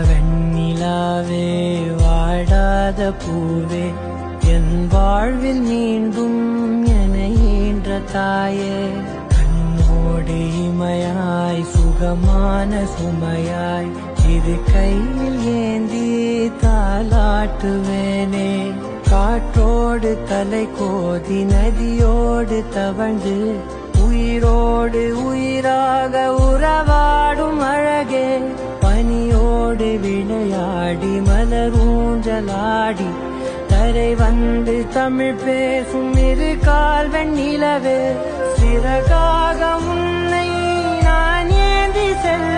வெண்ணிலாவே வாடாத பூவே என் வாழ்வில் மீண்டும் என ஈன்ற தாயே கண்ணோடு இமையாய் சுகமான சுமையாய் இரு கையில் ஏந்தி தாலாட்டுவேனே காற்றோடு தலை கோதி நதியோடு தவழ்ந்து உயிரோடு உயிராக உறவாடும் அழகே பனியோடு விளையாடி மலரூஞ்சலாடி தரை வந்து தமிழ் பேசும் இரு கால் வெண்ணிலவே சிறகாக உன்னை நான் ஏந்தி செல்ல